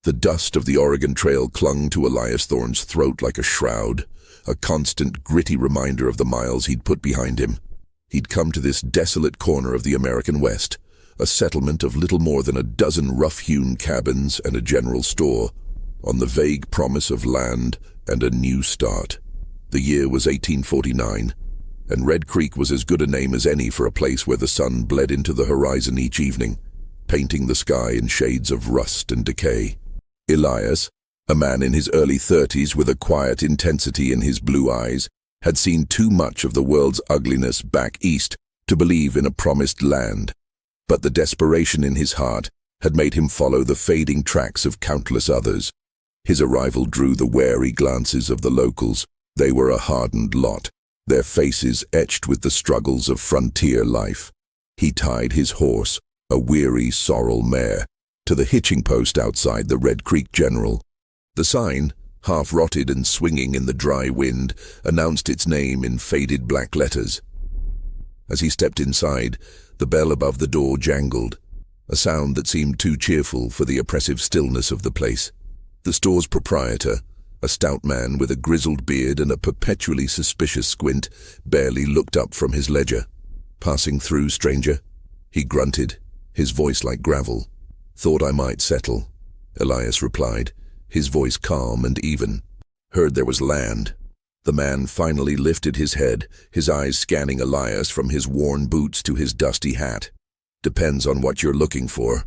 The dust of the Oregon Trail clung to Elias Thorne's throat like a shroud, a constant, gritty reminder of the miles he'd put behind him. He'd come to this desolate corner of the American West, a settlement of little more than a dozen rough-hewn cabins and a general store, on the vague promise of land and a new start. The year was 1849, and Red Creek was as good a name as any for a place where the sun bled into the horizon each evening, painting the sky in shades of rust and decay. Elias, a man in his early 30s with a quiet intensity in his blue eyes, had seen too much of the world's ugliness back east to believe in a promised land. But the desperation in his heart had made him follow the fading tracks of countless others. His arrival drew the wary glances of the locals. They were a hardened lot, their faces etched with the struggles of frontier life. He tied his horse, a weary sorrel mare, to the hitching post outside the Red Creek General. The sign, half-rotted and swinging in the dry wind, announced its name in faded black letters. As he stepped inside, the bell above the door jangled, a sound that seemed too cheerful for the oppressive stillness of the place. The store's proprietor, a stout man with a grizzled beard and a perpetually suspicious squint, barely looked up from his ledger. "Passing through, stranger?" he grunted, his voice like gravel. "Thought I might settle," Elias replied, his voice calm and even. "Heard there was land." The man finally lifted his head, his eyes scanning Elias from his worn boots to his dusty hat. "Depends on what you're looking for.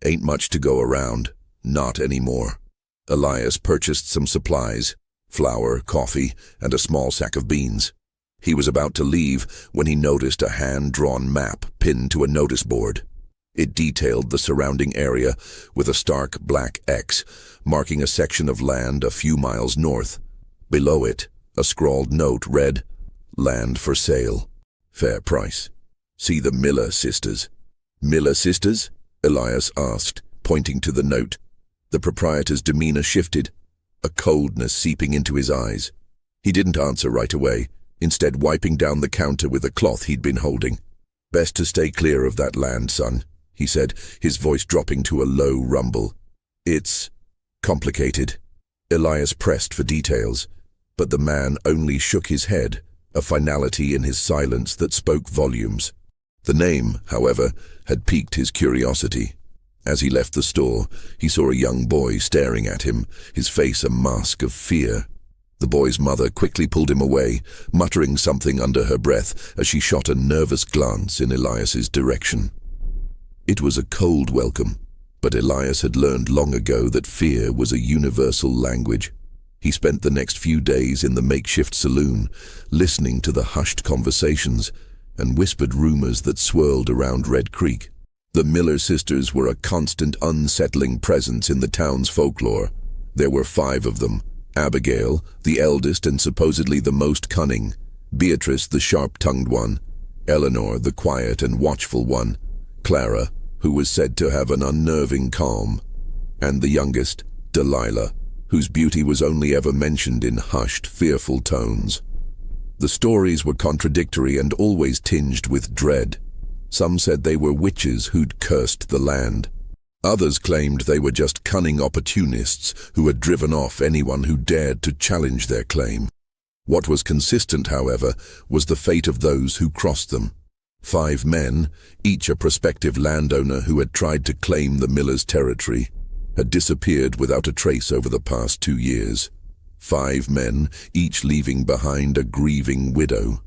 Ain't much to go around. Not anymore." Elias purchased some supplies, flour, coffee, and a small sack of beans. He was about to leave when he noticed a hand-drawn map pinned to a notice board. It detailed the surrounding area with a stark black X, marking a section of land a few miles north. Below it, a scrawled note read, "Land for sale. Fair price. See the Miller sisters." "Miller sisters?" Elias asked, pointing to the note. The proprietor's demeanor shifted, a coldness seeping into his eyes. He didn't answer right away, instead wiping down the counter with a cloth he'd been holding. "Best to stay clear of that land, son," he said, his voice dropping to a low rumble. "It's complicated." Elias pressed for details, but the man only shook his head, a finality in his silence that spoke volumes. The name, however, had piqued his curiosity. As he left the store, he saw a young boy staring at him, his face a mask of fear. The boy's mother quickly pulled him away, muttering something under her breath as she shot a nervous glance in Elias's direction. It was a cold welcome, but Elias had learned long ago that fear was a universal language. He spent the next few days in the makeshift saloon, listening to the hushed conversations and whispered rumors that swirled around Red Creek. The Miller sisters were a constant, unsettling presence in the town's folklore. There were 5 of them: Abigail, the eldest and supposedly the most cunning; Beatrice, the sharp-tongued one; Eleanor, the quiet and watchful one; Clara, who was said to have an unnerving calm; and the youngest, Delilah, whose beauty was only ever mentioned in hushed, fearful tones. The stories were contradictory and always tinged with dread. Some said they were witches who'd cursed the land. Others claimed they were just cunning opportunists who had driven off anyone who dared to challenge their claim. What was consistent, however, was the fate of those who crossed them. 5 men, each a prospective landowner who had tried to claim the Millers' territory, had disappeared without a trace over the past 2 years. 5 men, each leaving behind a grieving widow.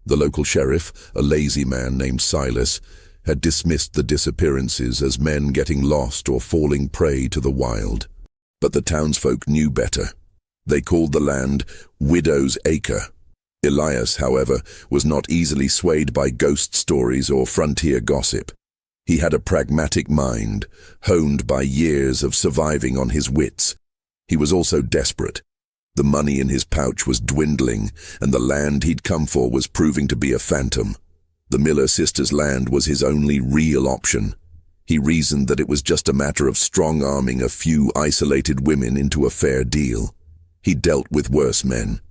The local sheriff, a lazy man named Silas, had dismissed the disappearances as men getting lost or falling prey to the wild. But the townsfolk knew better. They called the land Widow's Acre. Elias, however, was not easily swayed by ghost stories or frontier gossip. He had a pragmatic mind, honed by years of surviving on his wits. He was also desperate. The money in his pouch was dwindling, and the land he'd come for was proving to be a phantom. The Miller sisters' land was his only real option. He reasoned that it was just a matter of strong-arming a few isolated women into a fair deal. He dealt with worse men.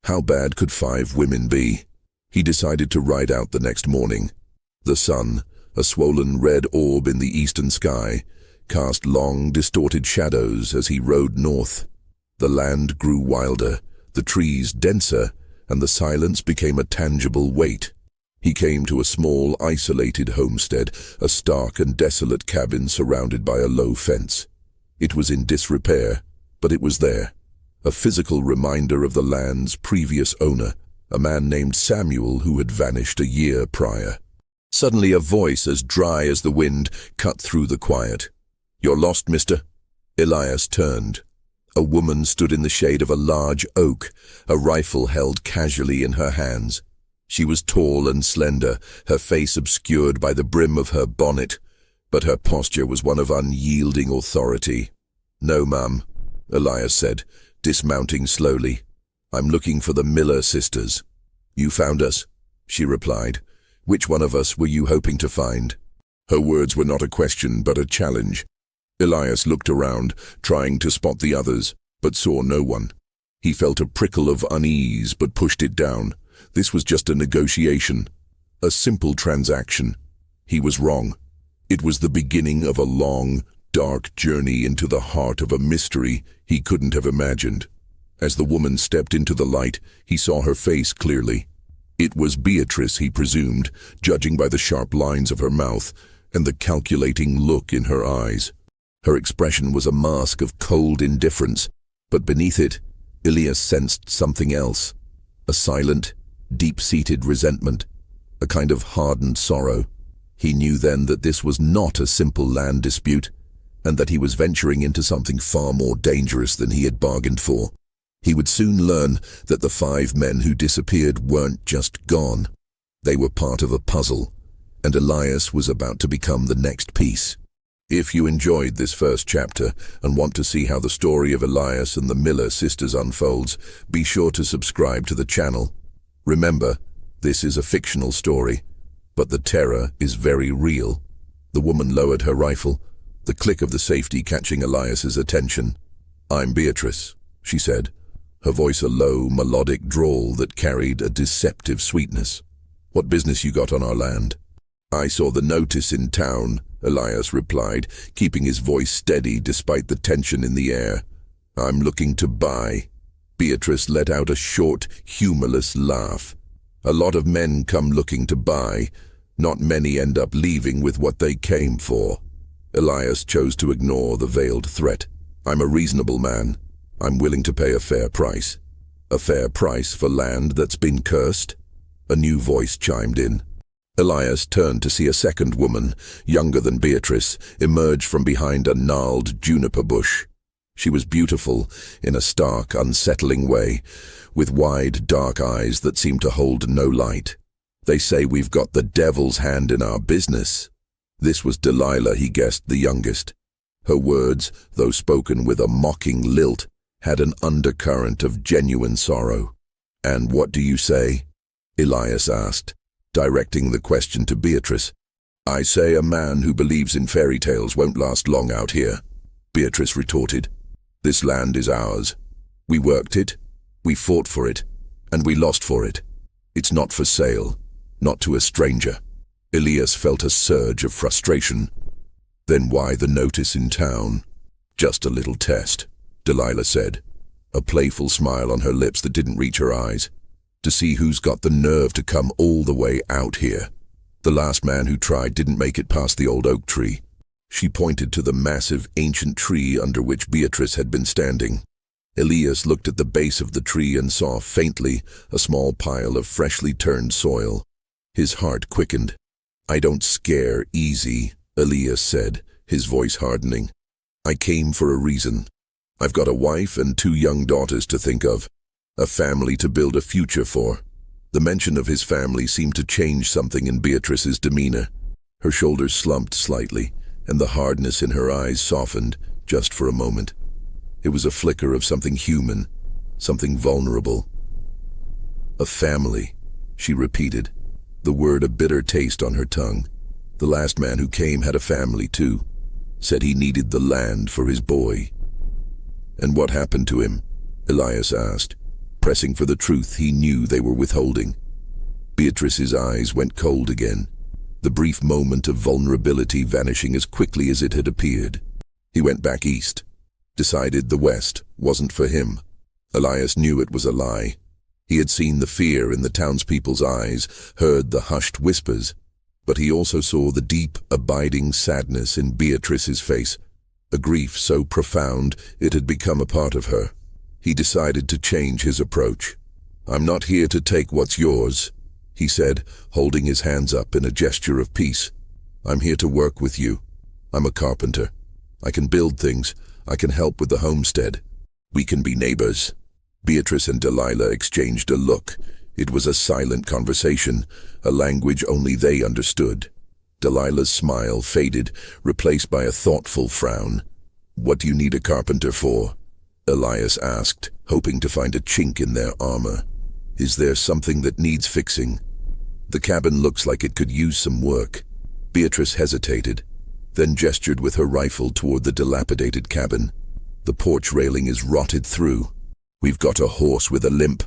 How bad could 5 women be? He decided to ride out the next morning. The sun, a swollen red orb in the eastern sky, cast long, distorted shadows as he rode north. The land grew wilder, the trees denser, and the silence became a tangible weight. He came to a small, isolated homestead, a stark and desolate cabin surrounded by a low fence. It was in disrepair, but it was there, a physical reminder of the land's previous owner, a man named Samuel who had vanished a year prior. Suddenly a voice as dry as the wind cut through the quiet. "You're lost, mister." Elias turned. A woman stood in the shade of a large oak, a rifle held casually in her hands. She was tall and slender, her face obscured by the brim of her bonnet, but her posture was one of unyielding authority. "No, ma'am," Elias said, dismounting slowly. "I'm looking for the Miller sisters." "You found us," she replied. "Which one of us were you hoping to find?" Her words were not a question, but a challenge. Elias looked around, trying to spot the others, but saw no one. He felt a prickle of unease, but pushed it down. This was just a negotiation, a simple transaction. He was wrong. It was the beginning of a long, dark journey into the heart of a mystery he couldn't have imagined. As the woman stepped into the light, he saw her face clearly. It was Beatrice, he presumed, judging by the sharp lines of her mouth and the calculating look in her eyes. Her expression was a mask of cold indifference, but beneath it, Elias sensed something else. A silent, deep-seated resentment, a kind of hardened sorrow. He knew then that this was not a simple land dispute, and that he was venturing into something far more dangerous than he had bargained for. He would soon learn that the 5 men who disappeared weren't just gone. They were part of a puzzle, and Elias was about to become the next piece. If you enjoyed this first chapter and want to see how the story of Elias and the Miller sisters unfolds, be sure to subscribe to the channel. Remember, this is a fictional story, but the terror is very real. The woman lowered her rifle, the click of the safety catching Elias's attention. "I'm Beatrice," she said, her voice a low, melodic drawl that carried a deceptive sweetness. "What business you got on our land?" "I saw the notice in town," Elias replied, keeping his voice steady despite the tension in the air. "I'm looking to buy." Beatrice let out a short, humorless laugh. "A lot of men come looking to buy. Not many end up leaving with what they came for." Elias chose to ignore the veiled threat. "I'm a reasonable man. I'm willing to pay a fair price." "A fair price for land that's been cursed?" A new voice chimed in. Elias turned to see a second woman, younger than Beatrice, emerge from behind a gnarled juniper bush. She was beautiful in a stark, unsettling way, with wide, dark eyes that seemed to hold no light. "They say we've got the devil's hand in our business." This was Delilah, he guessed, the youngest. Her words, though spoken with a mocking lilt, had an undercurrent of genuine sorrow. "And what do you say?" Elias asked, directing the question to Beatrice. "I say a man who believes in fairy tales won't last long out here," Beatrice retorted. "This land is ours. We worked it, we fought for it, and we lost for it. It's not for sale, not to a stranger." Elias felt a surge of frustration. "Then why the notice in town?" "Just a little test," Delilah said, a playful smile on her lips that didn't reach her eyes. "To see who's got the nerve to come all the way out here. The last man who tried didn't make it past the old oak tree." She pointed to the massive, ancient tree under which Beatrice had been standing. Elias looked at the base of the tree and saw, faintly, a small pile of freshly turned soil. His heart quickened. "I don't scare easy," Elias said, his voice hardening. "I came for a reason. I've got a wife and 2 young daughters to think of. A family to build a future for." The mention of his family seemed to change something in Beatrice's demeanor. Her shoulders slumped slightly, and the hardness in her eyes softened, just for a moment. It was a flicker of something human, something vulnerable. "A family," she repeated, the word a bitter taste on her tongue. "The last man who came had a family too. Said he needed the land for his boy." "And what happened to him?" Elias asked, pressing for the truth he knew they were withholding. Beatrice's eyes went cold again, the brief moment of vulnerability vanishing as quickly as it had appeared. He went back east, decided the west wasn't for him. Elias knew it was a lie. He had seen the fear in the townspeople's eyes, heard the hushed whispers, but he also saw the deep, abiding sadness in Beatrice's face, a grief so profound it had become a part of her. He decided to change his approach. "I'm not here to take what's yours," he said, holding his hands up in a gesture of peace. "I'm here to work with you. I'm a carpenter. I can build things. I can help with the homestead. We can be neighbors." Beatrice and Delilah exchanged a look. It was a silent conversation, a language only they understood. Delilah's smile faded, replaced by a thoughtful frown. "What do you need a carpenter for?" Elias asked, hoping to find a chink in their armor. "Is there something that needs fixing? The cabin looks like it could use some work." Beatrice hesitated, then gestured with her rifle toward the dilapidated cabin. "The porch railing is rotted through. We've got a horse with a limp,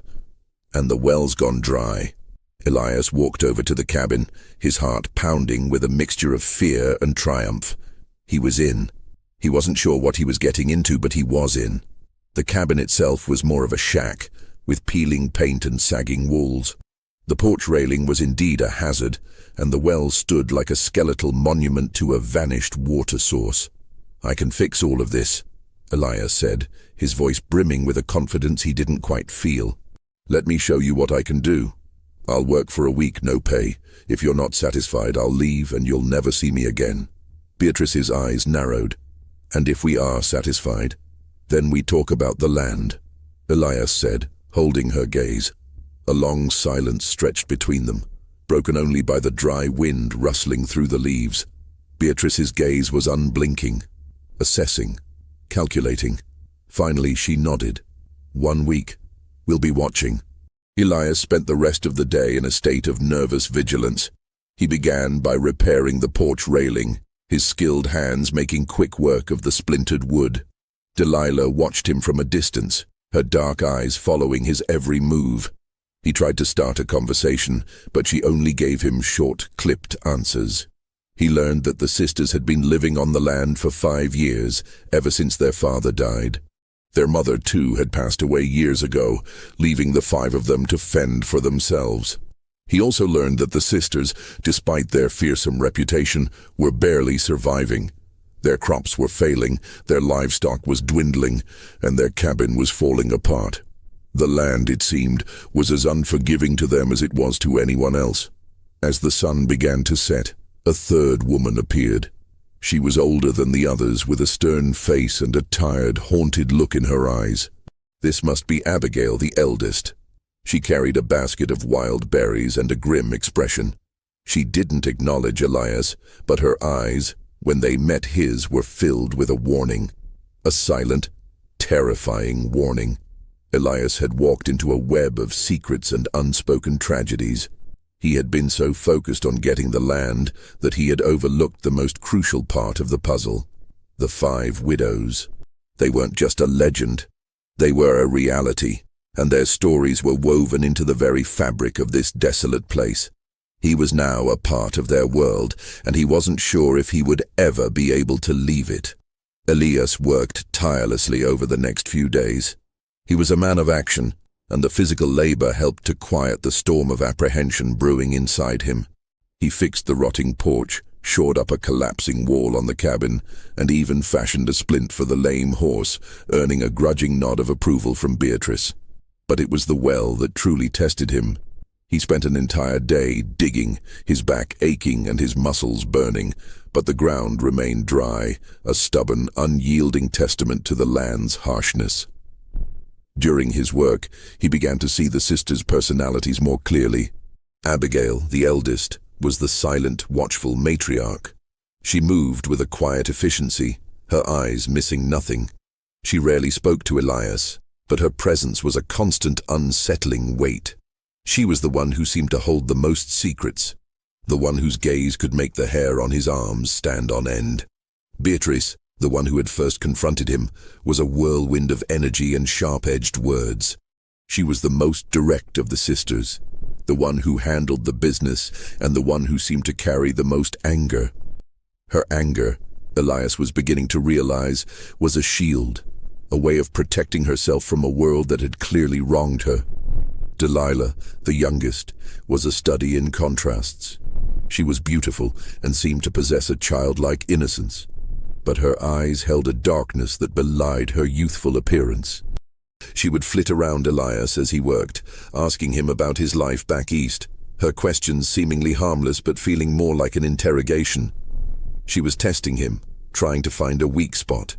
and the well's gone dry." Elias walked over to the cabin, his heart pounding with a mixture of fear and triumph. He was in. He wasn't sure what he was getting into, but he was in. The cabin itself was more of a shack, with peeling paint and sagging walls. The porch railing was indeed a hazard, and the well stood like a skeletal monument to a vanished water source. "I can fix all of this," Elias said, his voice brimming with a confidence he didn't quite feel. "Let me show you what I can do. I'll work for a week, no pay. If you're not satisfied, I'll leave and you'll never see me again." Beatrice's eyes narrowed. "And if we are satisfied, then we talk about the land," Elias said, holding her gaze. A long silence stretched between them, broken only by the dry wind rustling through the leaves. Beatrice's gaze was unblinking, assessing, calculating. Finally she nodded. "1 week. We'll be watching." Elias spent the rest of the day in a state of nervous vigilance. He began by repairing the porch railing, his skilled hands making quick work of the splintered wood. Delilah watched him from a distance, her dark eyes following his every move. He tried to start a conversation, but she only gave him short, clipped answers. He learned that the sisters had been living on the land for 5 years, ever since their father died. Their mother, too, had passed away years ago, leaving the 5 of them to fend for themselves. He also learned that the sisters, despite their fearsome reputation, were barely surviving. Their crops were failing, their livestock was dwindling, and their cabin was falling apart. The land, it seemed, was as unforgiving to them as it was to anyone else. As the sun began to set, a 3rd woman appeared. She was older than the others, with a stern face and a tired, haunted look in her eyes. This must be Abigail, the eldest. She carried a basket of wild berries and a grim expression. She didn't acknowledge Elias, but her eyes, when they met his, were filled with a warning. A silent, terrifying warning. Elias had walked into a web of secrets and unspoken tragedies. He had been so focused on getting the land that he had overlooked the most crucial part of the puzzle. The 5 widows. They weren't just a legend. They were a reality, and their stories were woven into the very fabric of this desolate place. He was now a part of their world, and he wasn't sure if he would ever be able to leave it. Elias worked tirelessly over the next few days. He was a man of action, and the physical labor helped to quiet the storm of apprehension brewing inside him. He fixed the rotting porch, shored up a collapsing wall on the cabin, and even fashioned a splint for the lame horse, earning a grudging nod of approval from Beatrice. But it was the well that truly tested him. He spent an entire day digging, his back aching and his muscles burning, but the ground remained dry, a stubborn, unyielding testament to the land's harshness. During his work, he began to see the sisters' personalities more clearly. Abigail, the eldest, was the silent, watchful matriarch. She moved with a quiet efficiency, her eyes missing nothing. She rarely spoke to Elias, but her presence was a constant, unsettling weight. She was the one who seemed to hold the most secrets, the one whose gaze could make the hair on his arms stand on end. Beatrice, the one who had first confronted him, was a whirlwind of energy and sharp-edged words. She was the most direct of the sisters, the one who handled the business and the one who seemed to carry the most anger. Her anger, Elias was beginning to realize, was a shield, a way of protecting herself from a world that had clearly wronged her. Delilah, the youngest, was a study in contrasts. She was beautiful and seemed to possess a childlike innocence, but her eyes held a darkness that belied her youthful appearance. She would flit around Elias as he worked, asking him about his life back east, her questions seemingly harmless but feeling more like an interrogation. She was testing him, trying to find a weak spot.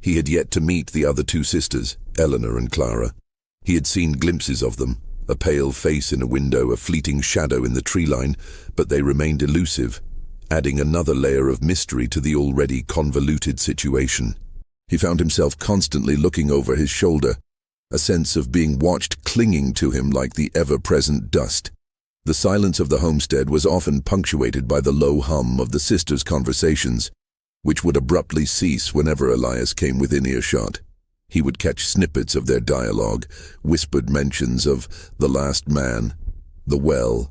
He had yet to meet the other two sisters, Eleanor and Clara. He had seen glimpses of them, a pale face in a window, a fleeting shadow in the tree line, but they remained elusive, adding another layer of mystery to the already convoluted situation. He found himself constantly looking over his shoulder, a sense of being watched clinging to him like the ever-present dust. The silence of the homestead was often punctuated by the low hum of the sisters' conversations, which would abruptly cease whenever Elias came within earshot. He would catch snippets of their dialogue, whispered mentions of the last man, the well,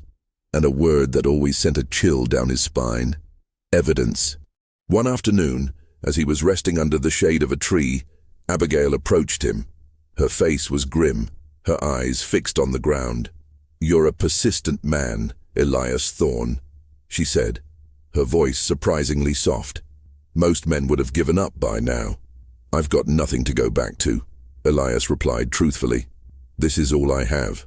and a word that always sent a chill down his spine: evidence. One afternoon, as he was resting under the shade of a tree, Abigail approached him. Her face was grim, her eyes fixed on the ground. "You're a persistent man, Elias Thorne," she said, her voice surprisingly soft. "Most men would have given up by now." "I've got nothing to go back to," Elias replied truthfully. "This is all I have."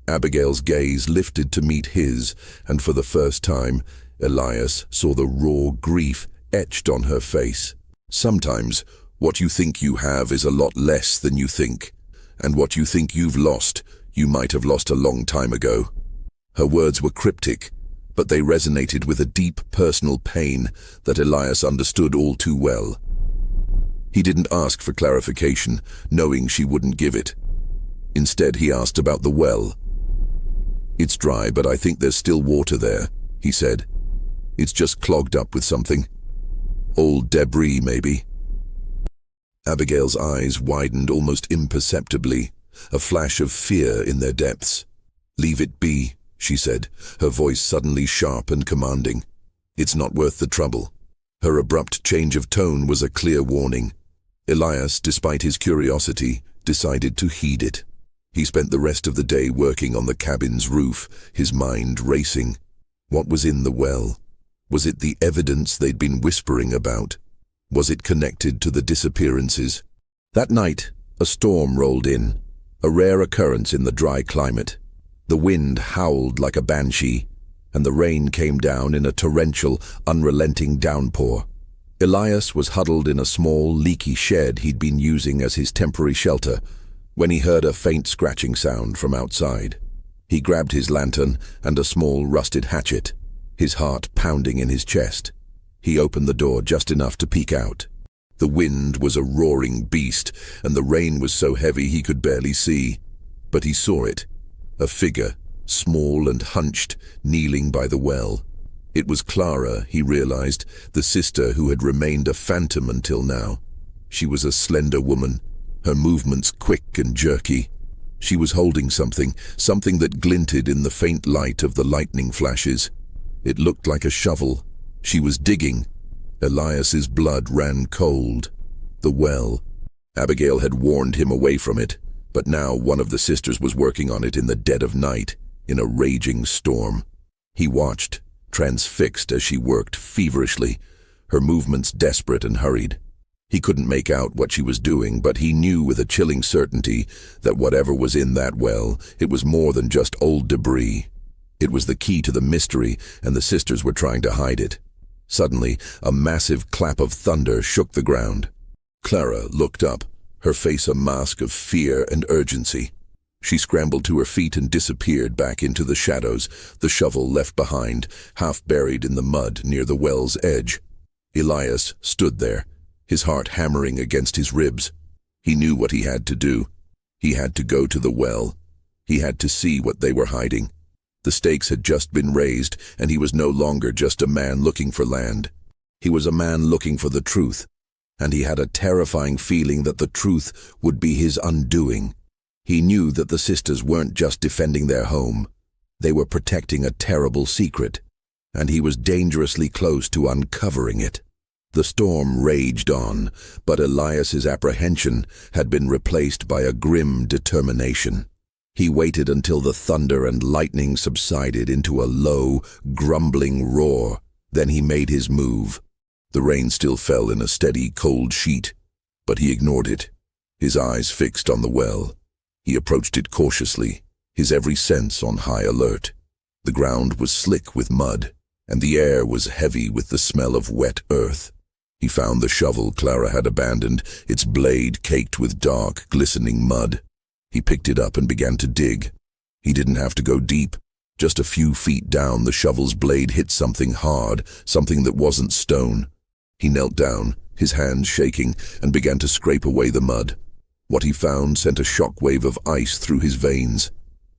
Abigail's gaze lifted to meet his, and for the first time, Elias saw the raw grief etched on her face. "Sometimes, what you think you have is a lot less than you think, and what you think you've lost, you might have lost a long time ago." Her words were cryptic, but they resonated with a deep personal pain that Elias understood all too well. He didn't ask for clarification, knowing she wouldn't give it. Instead, he asked about the well. "It's dry, but I think there's still water there," he said. "It's just clogged up with something. Old debris, maybe." Abigail's eyes widened almost imperceptibly, a flash of fear in their depths. "Leave it be," she said, her voice suddenly sharp and commanding. "It's not worth the trouble." Her abrupt change of tone was a clear warning. Elias, despite his curiosity, decided to heed it. He spent the rest of the day working on the cabin's roof, his mind racing. What was in the well? Was it the evidence they'd been whispering about? Was it connected to the disappearances? That night, a storm rolled in, a rare occurrence in the dry climate. The wind howled like a banshee, and the rain came down in a torrential, unrelenting downpour. Elias was huddled in a small, leaky shed he'd been using as his temporary shelter when he heard a faint scratching sound from outside. He grabbed his lantern and a small, rusted hatchet, his heart pounding in his chest. He opened the door just enough to peek out. The wind was a roaring beast, and the rain was so heavy he could barely see. But he saw it, a figure, small and hunched, kneeling by the well. It was Clara, he realized, the sister who had remained a phantom until now. She was a slender woman, her movements quick and jerky. She was holding something that glinted in the faint light of the lightning flashes. It looked like a shovel. She was digging. Elias's blood ran cold. The well. Abigail had warned him away from it, but now one of the sisters was working on it in the dead of night, in a raging storm. He watched, transfixed as she worked feverishly, her movements desperate and hurried. He couldn't make out what she was doing, but he knew with a chilling certainty that whatever was in that well, it was more than just old debris. It was the key to the mystery, and the sisters were trying to hide it. Suddenly, a massive clap of thunder shook the ground. Clara looked up, her face a mask of fear and urgency. She scrambled to her feet and disappeared back into the shadows, the shovel left behind, half buried in the mud near the well's edge. Elias stood there, his heart hammering against his ribs. He knew what he had to do. He had to go to the well. He had to see what they were hiding. The stakes had just been raised, and he was no longer just a man looking for land. He was a man looking for the truth, and he had a terrifying feeling that the truth would be his undoing. He knew that the sisters weren't just defending their home. They were protecting a terrible secret, and he was dangerously close to uncovering it. The storm raged on, but Elias's apprehension had been replaced by a grim determination. He waited until the thunder and lightning subsided into a low, grumbling roar. Then he made his move. The rain still fell in a steady, cold sheet, but he ignored it, his eyes fixed on the well. He approached it cautiously, his every sense on high alert. The ground was slick with mud, and the air was heavy with the smell of wet earth. He found the shovel Clara had abandoned, its blade caked with dark, glistening mud. He picked it up and began to dig. He didn't have to go deep. Just a few feet down, the shovel's blade hit something hard, something that wasn't stone. He knelt down, his hands shaking, and began to scrape away the mud. What he found sent a shockwave of ice through his veins.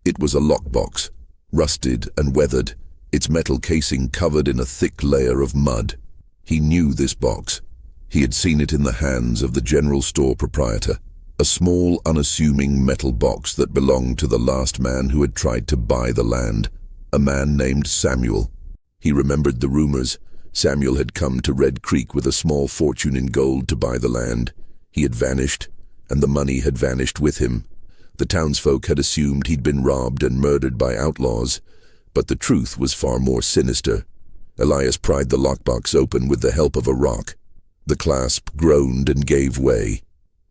It was a lockbox, rusted and weathered, its metal casing covered in a thick layer of mud. He knew this box. He had seen it in the hands of the general store proprietor. A small, unassuming metal box that belonged to the last man who had tried to buy the land, a man named Samuel. He remembered the rumors. Samuel had come to Red Creek with a small fortune in gold to buy the land. He had vanished, and the money had vanished with him. The townsfolk had assumed he'd been robbed and murdered by outlaws, but the truth was far more sinister. Elias pried the lockbox open with the help of a rock. The clasp groaned and gave way.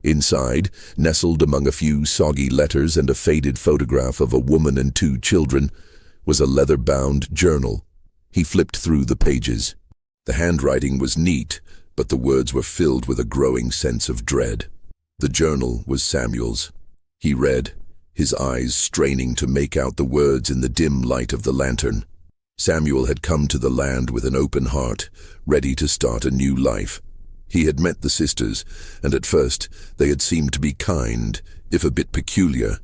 Inside, nestled among a few soggy letters and a faded photograph of a woman and 2 children, was a leather-bound journal. He flipped through the pages. The handwriting was neat, but the words were filled with a growing sense of dread. The journal was Samuel's. He read, his eyes straining to make out the words in the dim light of the lantern. Samuel had come to the land with an open heart, ready to start a new life. He had met the sisters, and at first they had seemed to be kind, if a bit peculiar.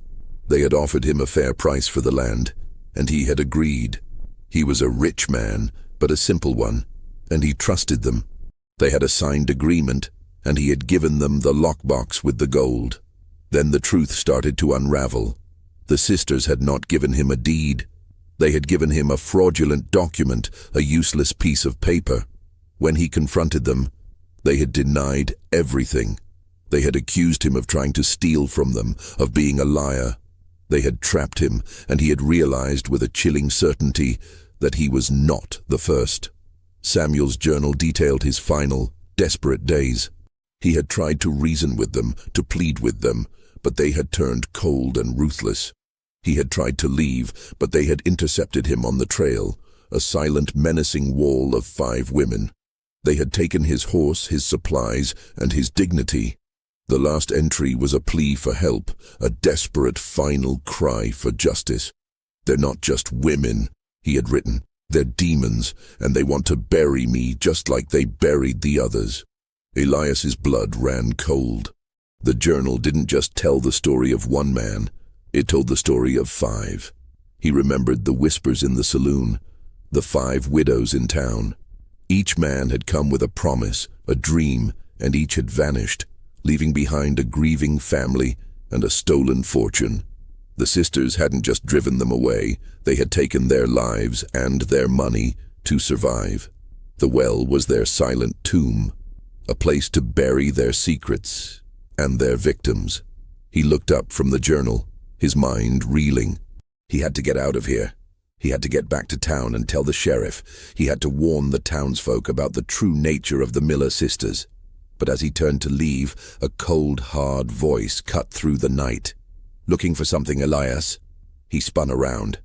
They had offered him a fair price for the land, and he had agreed. He was a rich man, but a simple one, and he trusted them. They had a signed agreement, and he had given them the lockbox with the gold. Then the truth started to unravel. The sisters had not given him a deed. They had given him a fraudulent document, a useless piece of paper. When he confronted them, they had denied everything. They had accused him of trying to steal from them, of being a liar. They had trapped him, and he had realized with a chilling certainty that he was not the first. Samuel's journal detailed his final, desperate days. He had tried to reason with them, to plead with them, but they had turned cold and ruthless. He had tried to leave, but they had intercepted him on the trail, a silent, menacing wall of 5 women. They had taken his horse, his supplies, and his dignity. The last entry was a plea for help, a desperate final cry for justice. "They're not just women," he had written. "They're demons, and they want to bury me just like they buried the others." Elias's blood ran cold. The journal didn't just tell the story of one man, it told the story of 5. He remembered the whispers in the saloon, the 5 widows in town. Each man had come with a promise, a dream, and each had vanished, leaving behind a grieving family and a stolen fortune. The sisters hadn't just driven them away, they had taken their lives and their money to survive. The well was their silent tomb, a place to bury their secrets and their victims. He looked up from the journal, his mind reeling. He had to get out of here. He had to get back to town and tell the sheriff. He had to warn the townsfolk about the true nature of the Miller sisters. But as he turned to leave, a cold, hard voice cut through the night. "Looking for something, Elias?" He spun around.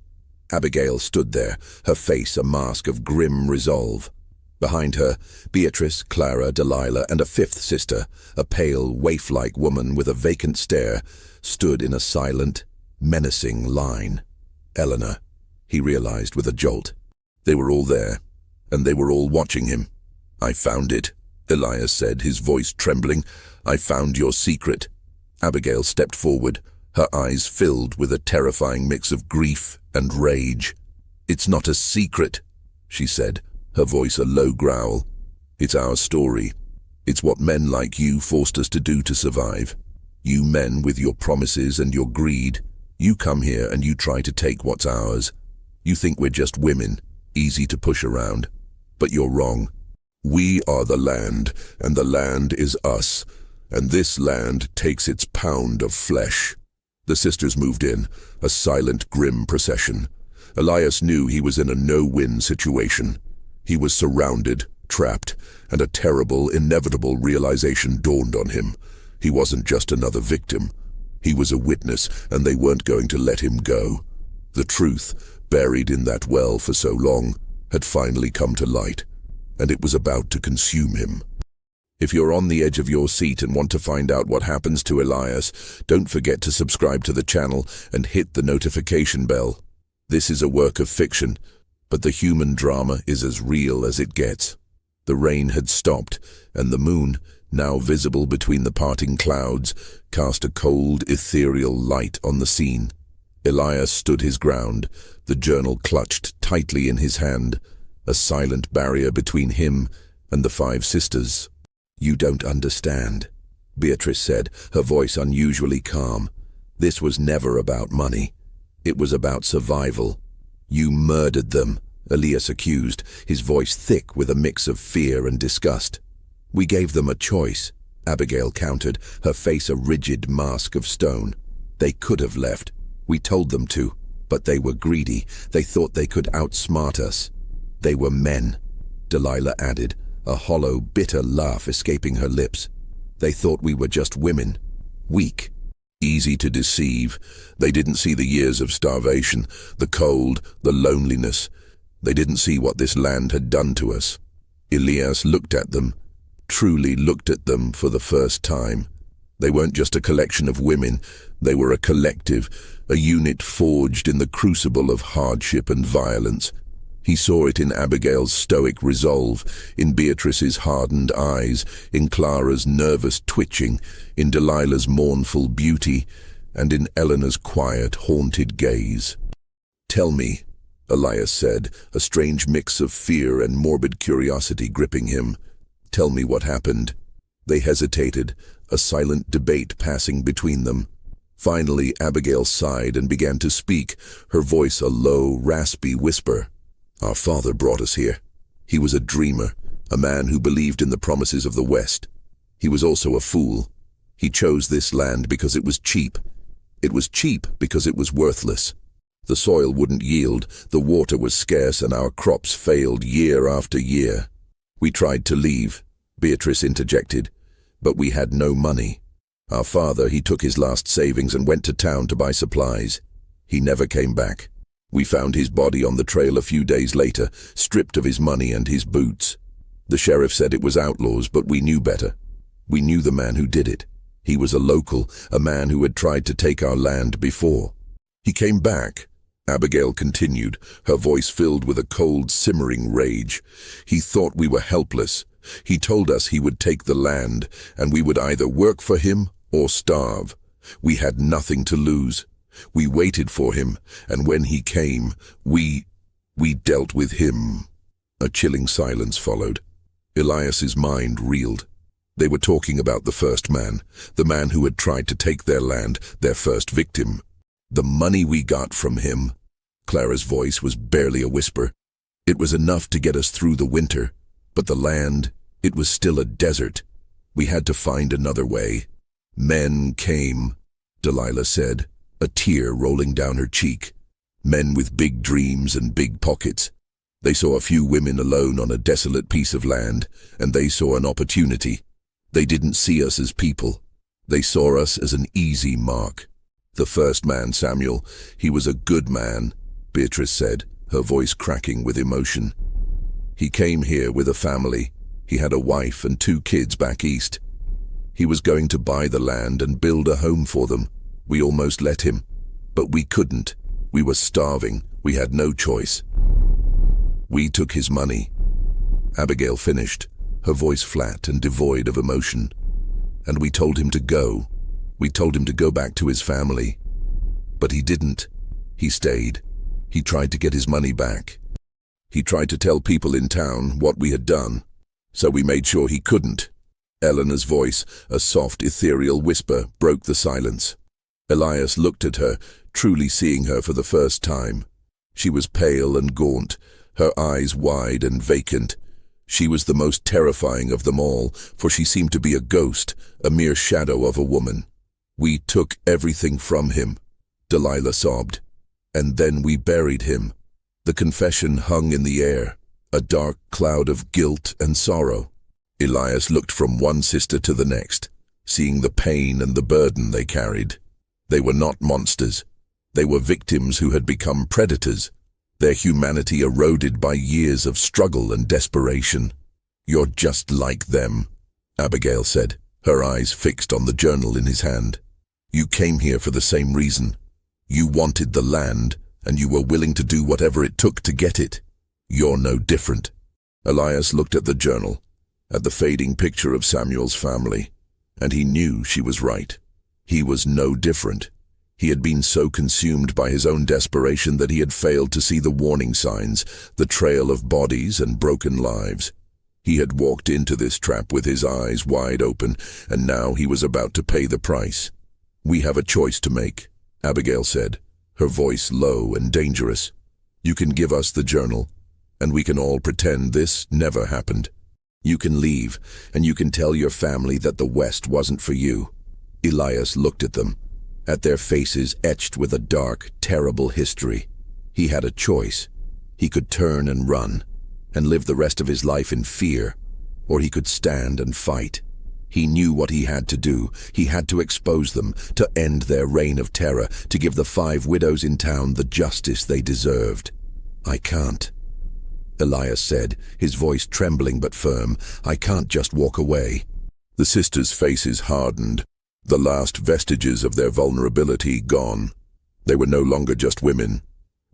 Abigail stood there, her face a mask of grim resolve. Behind her, Beatrice, Clara, Delilah, and a 5th sister, a pale, waif-like woman with a vacant stare, stood in a silent, menacing line. Eleanor, he realized with a jolt. They were all there, and they were all watching him. "I found it," Elias said, his voice trembling. "I found your secret." Abigail stepped forward, her eyes filled with a terrifying mix of grief and rage. "It's not a secret," she said, her voice a low growl. "It's our story. It's what men like you forced us to do to survive. You men with your promises and your greed, you come here and you try to take what's ours. You think we're just women, easy to push around. But you're wrong. We are the land, and the land is us, and this land takes its pound of flesh. The sisters moved in, a silent, grim procession. Elias knew he was in a no-win situation. He was surrounded, trapped, and a terrible, inevitable realization dawned on him. He wasn't just another victim. He was a witness, and they weren't going to let him go. The truth, buried in that well for so long, had finally come to light, and it was about to consume him. If you're on the edge of your seat and want to find out what happens to Elias, don't forget to subscribe to the channel and hit the notification bell. This is a work of fiction, but the human drama is as real as it gets. The rain had stopped, and the moon, now visible between the parting clouds, cast a cold, ethereal light on the scene. Elias stood his ground, the journal clutched tightly in his hand, a silent barrier between him and the 5 sisters. "You don't understand," Beatrice said, her voice unusually calm. "This was never about money. It was about survival. You murdered them," Elias accused, his voice thick with a mix of fear and disgust. "We gave them a choice," Abigail countered, her face a rigid mask of stone. "They could have left. We told them to, but they were greedy. They thought they could outsmart us." "They were men," Delilah added, a hollow, bitter laugh escaping her lips. "They thought we were just women. Weak. Easy to deceive. They didn't see the years of starvation, the cold, the loneliness. They didn't see what this land had done to us." Elias looked at them, truly looked at them for the first time. They weren't just a collection of women. They were a collective, a unit forged in the crucible of hardship and violence. He saw it in Abigail's stoic resolve, in Beatrice's hardened eyes, in Clara's nervous twitching, in Delilah's mournful beauty, and in Eleanor's quiet, haunted gaze. "Tell me," Elias said, a strange mix of fear and morbid curiosity gripping him. "Tell me what happened." They hesitated, a silent debate passing between them. Finally, Abigail sighed and began to speak, her voice a low, raspy whisper. "Our father brought us here. He was a dreamer, a man who believed in the promises of the West. He was also a fool. He chose this land because it was cheap. It was cheap because it was worthless. The soil wouldn't yield, the water was scarce, and our crops failed year after year. We tried to leave," Beatrice interjected, "but we had no money. Our father, he took his last savings and went to town to buy supplies. He never came back. We found his body on the trail a few days later, stripped of his money and his boots. The sheriff said it was outlaws, but we knew better. We knew the man who did it. He was a local, a man who had tried to take our land before. He came back," Abigail continued, her voice filled with a cold, simmering rage. "He thought we were helpless. He told us he would take the land, and we would either work for him or starve. We had nothing to lose. We waited for him, and when he came, we dealt with him." A chilling silence followed. Elias's mind reeled. They were talking about the first man, the man who had tried to take their land, their first victim. "The money we got from him," Clara's voice was barely a whisper. "It was enough to get us through the winter, but the land, it was still a desert. We had to find another way. Men came," Delilah said, a tear rolling down her cheek. "Men with big dreams and big pockets. They saw a few women alone on a desolate piece of land, and they saw an opportunity. They didn't see us as people. They saw us as an easy mark. The first man, Samuel, he was a good man," Beatrice said, her voice cracking with emotion. "He came here with a family. He had a wife and 2 kids back east. He was going to buy the land and build a home for them. We almost let him, but we couldn't. We were starving. We had no choice. We took his money." Abigail finished, her voice flat and devoid of emotion. "And we told him to go. We told him to go back to his family. But he didn't. He stayed. He tried to get his money back. He tried to tell people in town what we had done, so we made sure he couldn't." Eleanor's voice, a soft, ethereal whisper, broke the silence. Elias looked at her, truly seeing her for the first time. She was pale and gaunt, her eyes wide and vacant. She was the most terrifying of them all, for she seemed to be a ghost, a mere shadow of a woman. "We took everything from him," Delilah sobbed. "And then we buried him." The confession hung in the air, a dark cloud of guilt and sorrow. Elias looked from one sister to the next, seeing the pain and the burden they carried. They were not monsters. They were victims who had become predators, their humanity eroded by years of struggle and desperation. "You're just like them," Abigail said, her eyes fixed on the journal in his hand. "You came here for the same reason. You wanted the land, and you were willing to do whatever it took to get it. You're no different." Elias looked at the journal, at the fading picture of Samuel's family, and he knew she was right. He was no different. He had been so consumed by his own desperation that he had failed to see the warning signs, the trail of bodies and broken lives. He had walked into this trap with his eyes wide open, and now he was about to pay the price. "We have a choice to make," Abigail said, her voice low and dangerous. "You can give us the journal, and we can all pretend this never happened. You can leave, and you can tell your family that the West wasn't for you." Elias looked at them, at their faces etched with a dark, terrible history. He had a choice. He could turn and run, and live the rest of his life in fear, or he could stand and fight. He knew what he had to do. He had to expose them, to end their reign of terror, to give the 5 widows in town the justice they deserved. "I can't," Elias said, his voice trembling but firm. "I can't just walk away." The sisters' faces hardened, the last vestiges of their vulnerability gone. They were no longer just women.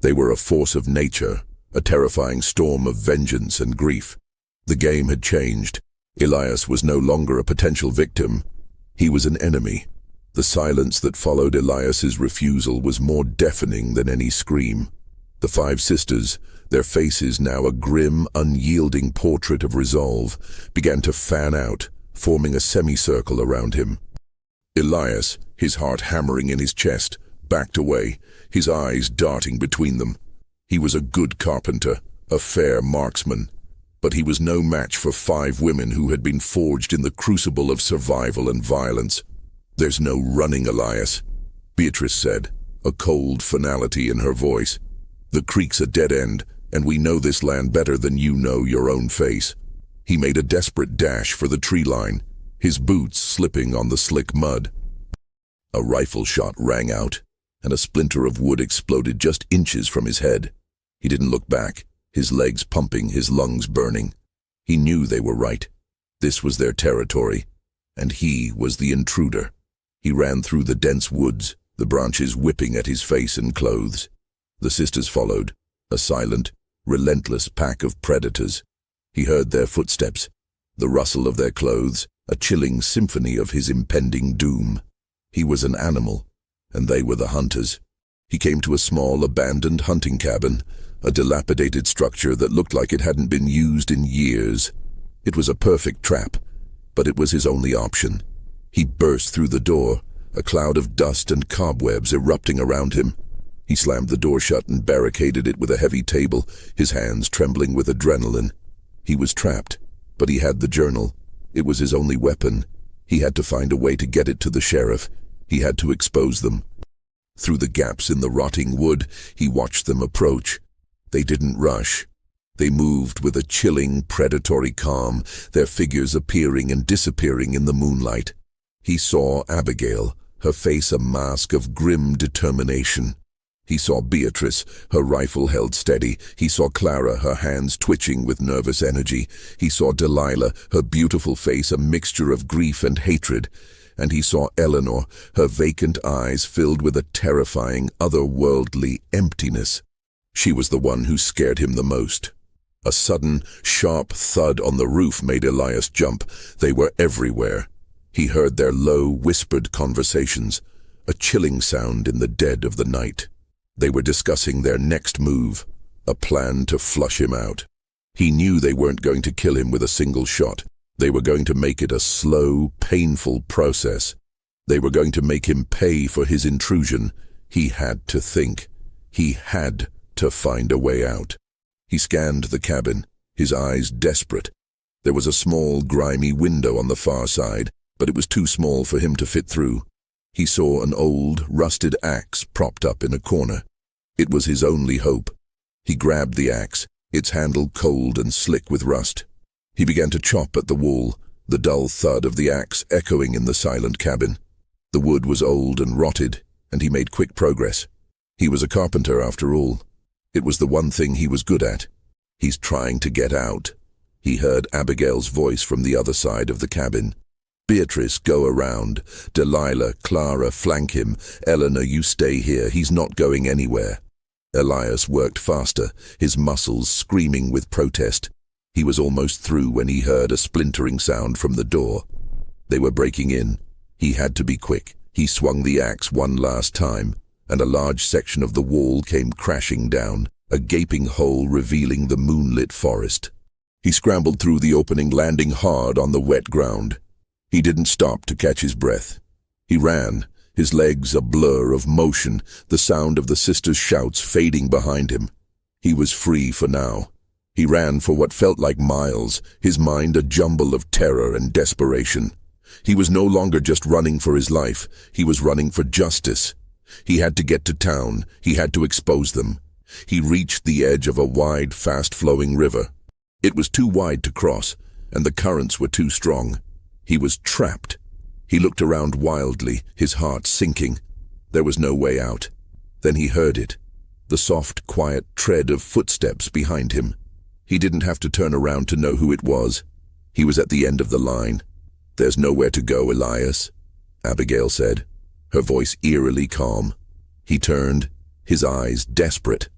They were a force of nature, a terrifying storm of vengeance and grief. The game had changed. Elias was no longer a potential victim. He was an enemy. The silence that followed Elias's refusal was more deafening than any scream. The 5 sisters, their faces now a grim, unyielding portrait of resolve, began to fan out, forming a semicircle around him. Elias, his heart hammering in his chest, backed away, his eyes darting between them. He was a good carpenter, a fair marksman, but he was no match for 5 women who had been forged in the crucible of survival and violence. "There's no running, Elias," Beatrice said, a cold finality in her voice. "The creek's a dead end, and we know this land better than you know your own face." He made a desperate dash for the tree line, his boots slipping on the slick mud. A rifle shot rang out, and a splinter of wood exploded just inches from his head. He didn't look back, his legs pumping, his lungs burning. He knew they were right. This was their territory, and he was the intruder. He ran through the dense woods, the branches whipping at his face and clothes. The sisters followed, a silent, relentless pack of predators. He heard their footsteps, the rustle of their clothes, a chilling symphony of his impending doom. He was an animal, and they were the hunters. He came to a small, abandoned hunting cabin, a dilapidated structure that looked like it hadn't been used in years. It was a perfect trap, but it was his only option. He burst through the door, a cloud of dust and cobwebs erupting around him. He slammed the door shut and barricaded it with a heavy table, his hands trembling with adrenaline. He was trapped, but he had the journal. It was his only weapon. He had to find a way to get it to the sheriff. He had to expose them. Through the gaps in the rotting wood, he watched them approach. They didn't rush. They moved with a chilling, predatory calm, their figures appearing and disappearing in the moonlight. He saw Abigail, her face a mask of grim determination. He saw Beatrice, her rifle held steady. He saw Clara, her hands twitching with nervous energy. He saw Delilah, her beautiful face a mixture of grief and hatred. And he saw Eleanor, her vacant eyes filled with a terrifying, otherworldly emptiness. She was the one who scared him the most. A sudden, sharp thud on the roof made Elias jump. They were everywhere. He heard their low, whispered conversations, a chilling sound in the dead of the night. They were discussing their next move, a plan to flush him out. He knew they weren't going to kill him with a single shot. They were going to make it a slow, painful process. They were going to make him pay for his intrusion. He had to think. He had to find a way out. He scanned the cabin, his eyes desperate, There was a small, grimy window on the far side, but it was too small for him to fit through. He saw an old, rusted axe propped up in a corner. It was his only hope. He grabbed the axe, its handle cold and slick with rust. He began to chop at the wall, the dull thud of the axe echoing in the silent cabin. The wood was old and rotted, and he made quick progress. He was a carpenter after all. It was the one thing he was good at. He's trying to get out. He heard Abigail's voice from the other side of the cabin. Beatrice, go around. Delilah, Clara, flank him. Eleanor, you stay here. He's not going anywhere. Elias worked faster, his muscles screaming with protest. He was almost through when he heard a splintering sound from the door. They were breaking in. He had to be quick. He swung the axe one last time, and a large section of the wall came crashing down, a gaping hole revealing the moonlit forest. He scrambled through the opening, landing hard on the wet ground. He didn't stop to catch his breath. He ran, his legs a blur of motion, the sound of the sisters' shouts fading behind him. He was free for now. He ran for what felt like miles, his mind a jumble of terror and desperation. He was no longer just running for his life, he was running for justice. He had to get to town, he had to expose them. He reached the edge of a wide, fast-flowing river. It was too wide to cross, and the currents were too strong. He was trapped. He looked around wildly, his heart sinking. There was no way out. Then he heard it, the soft, quiet tread of footsteps behind him. He didn't have to turn around to know who it was. He was at the end of the line. "There's nowhere to go, Elias," Abigail said, her voice eerily calm. He turned, his eyes desperate.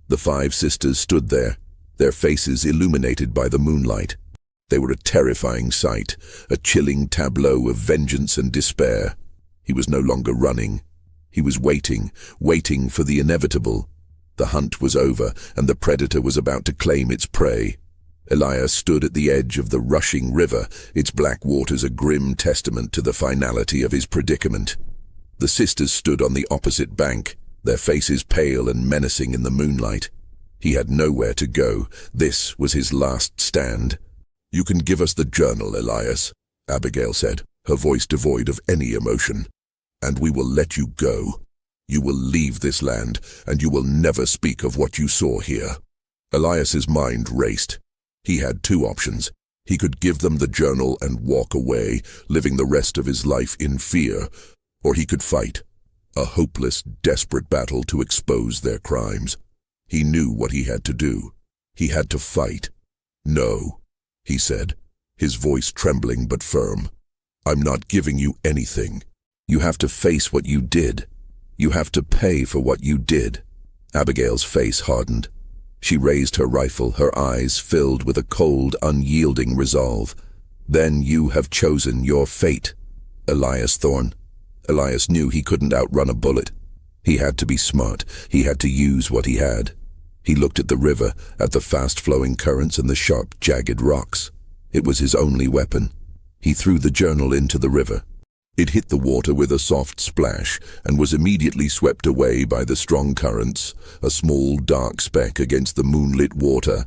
The 5 sisters stood there, their faces illuminated by the moonlight. They were a terrifying sight, a chilling tableau of vengeance and despair. He was no longer running. He was waiting for the inevitable. The hunt was over, and the predator was about to claim its prey. Elias stood at the edge of the rushing river, its black waters a grim testament to the finality of his predicament. The sisters stood on the opposite bank, their faces pale and menacing in the moonlight. He had nowhere to go. This was his last stand. "You can give us the journal, Elias," Abigail said, her voice devoid of any emotion, "and we will let you go. You will leave this land, and you will never speak of what you saw here." Elias's mind raced. He had 2 options. He could give them the journal and walk away, living the rest of his life in fear, or he could fight, a hopeless, desperate battle to expose their crimes. He knew what he had to do. He had to fight. "No," he said, his voice trembling but firm. "I'm not giving you anything. You have to face what you did. You have to pay for what you did." Abigail's face hardened. She raised her rifle, her eyes filled with a cold, unyielding resolve. "Then you have chosen your fate, Elias Thorne." Elias knew he couldn't outrun a bullet. He had to be smart. He had to use what he had. He looked at the river, at the fast-flowing currents and the sharp, jagged rocks. It was his only weapon. He threw the journal into the river. It hit the water with a soft splash and was immediately swept away by the strong currents, a small dark speck against the moonlit water.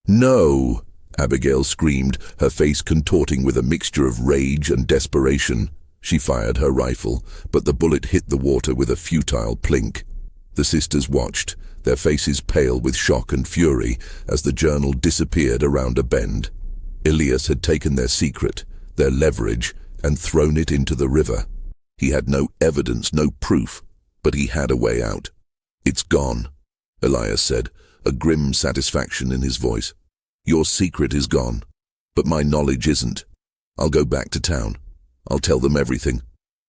"No!" Abigail screamed, her face contorting with a mixture of rage and desperation. She fired her rifle, but the bullet hit the water with a futile plink. The sisters watched, their faces pale with shock and fury, as the journal disappeared around a bend. Elias had taken their secret, their leverage, and thrown it into the river. He had no evidence, no proof, but he had a way out. "It's gone," Elias said, a grim satisfaction in his voice. "Your secret is gone, but my knowledge isn't. I'll go back to town. I'll tell them everything.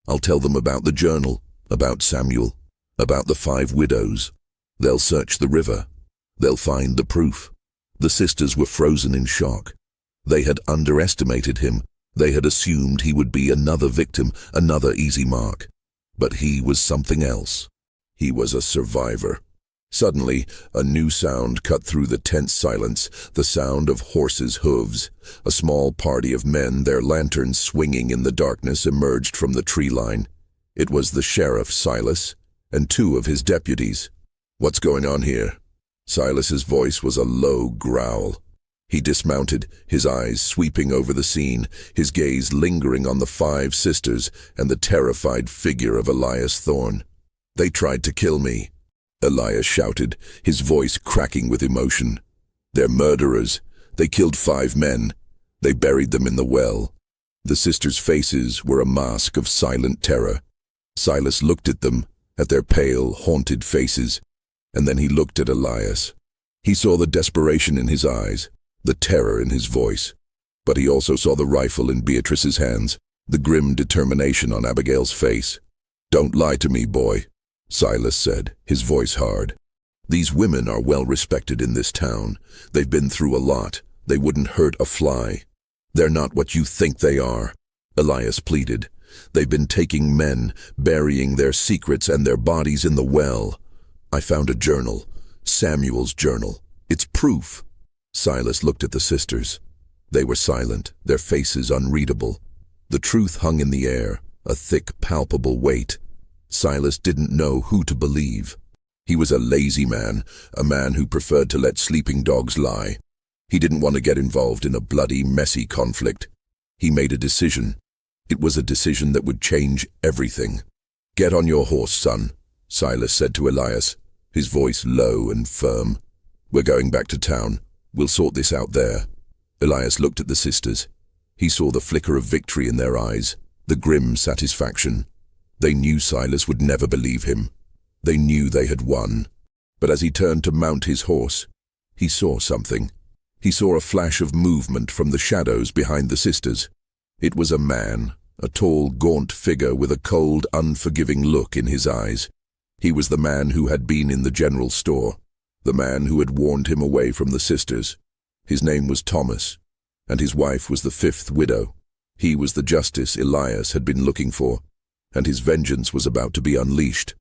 I'll tell them about the journal, about Samuel, about the 5 widows. They'll search the river. They'll find the proof." The sisters were frozen in shock. They had underestimated him. They had assumed he would be another victim, another easy mark. But he was something else. He was a survivor. Suddenly, a new sound cut through the tense silence, the sound of horses' hooves. A small party of men, their lanterns swinging in the darkness, emerged from the tree line. It was the sheriff, Silas, and 2 of his deputies. "What's going on here?" Silas's voice was a low growl. He dismounted, his eyes sweeping over the scene, his gaze lingering on the 5 sisters and the terrified figure of Elias Thorne. "They tried to kill me," Elias shouted, his voice cracking with emotion. "They're murderers. They killed 5 men. They buried them in the well." The sisters' faces were a mask of silent terror. Silas looked at them, at their pale, haunted faces, and then he looked at Elias. He saw the desperation in his eyes, the terror in his voice, but he also saw the rifle in Beatrice's hands, the grim determination on Abigail's face. "Don't lie to me, boy," Silas said, his voice hard. "These women are well respected in this town. They've been through a lot. They wouldn't hurt a fly." "They're not what you think they are," Elias pleaded. "They've been taking men, burying their secrets and their bodies in the well. I found a journal, Samuel's journal. It's proof." Silas looked at the sisters. They were silent, their faces unreadable. The truth hung in the air, a thick, palpable weight. Silas didn't know who to believe. He was a lazy man, a man who preferred to let sleeping dogs lie. He didn't want to get involved in a bloody, messy conflict. He made a decision. It was a decision that would change everything. "Get on your horse, son," Silas said to Elias, his voice low and firm. "We're going back to town. We'll sort this out there." Elias looked at the sisters. He saw the flicker of victory in their eyes, the grim satisfaction. They knew Silas would never believe him. They knew they had won. But as he turned to mount his horse, he saw something. He saw a flash of movement from the shadows behind the sisters. It was a man, a tall, gaunt figure with a cold, unforgiving look in his eyes. He was the man who had been in the general store, the man who had warned him away from the sisters. His name was Thomas, and his wife was the 5th widow. He was the justice Elias had been looking for, and his vengeance was about to be unleashed.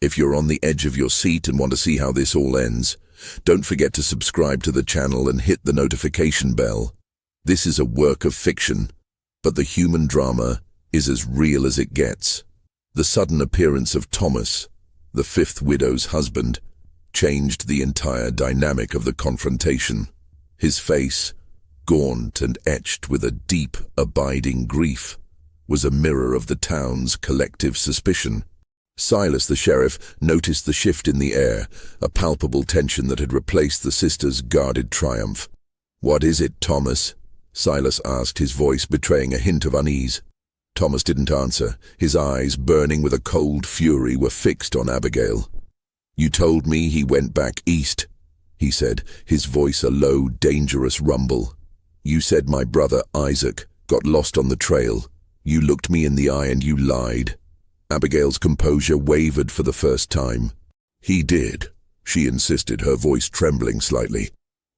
If you're on the edge of your seat and want to see how this all ends, don't forget to subscribe to the channel and hit the notification bell. This is a work of fiction, but the human drama is as real as it gets. The sudden appearance of Thomas, the 5th widow's husband, changed the entire dynamic of the confrontation. His face, gaunt and etched with a deep, abiding grief, was a mirror of the town's collective suspicion. Silas, the sheriff, noticed the shift in the air, a palpable tension that had replaced the sisters' guarded triumph. "What is it, Thomas?" Silas asked, his voice betraying a hint of unease. Thomas didn't answer. His eyes, burning with a cold fury, were fixed on Abigail. "You told me he went back east," he said, his voice a low, dangerous rumble. "You said my brother Isaac got lost on the trail. You looked me in the eye and you lied." Abigail's composure wavered for the first time. "He did," she insisted, her voice trembling slightly.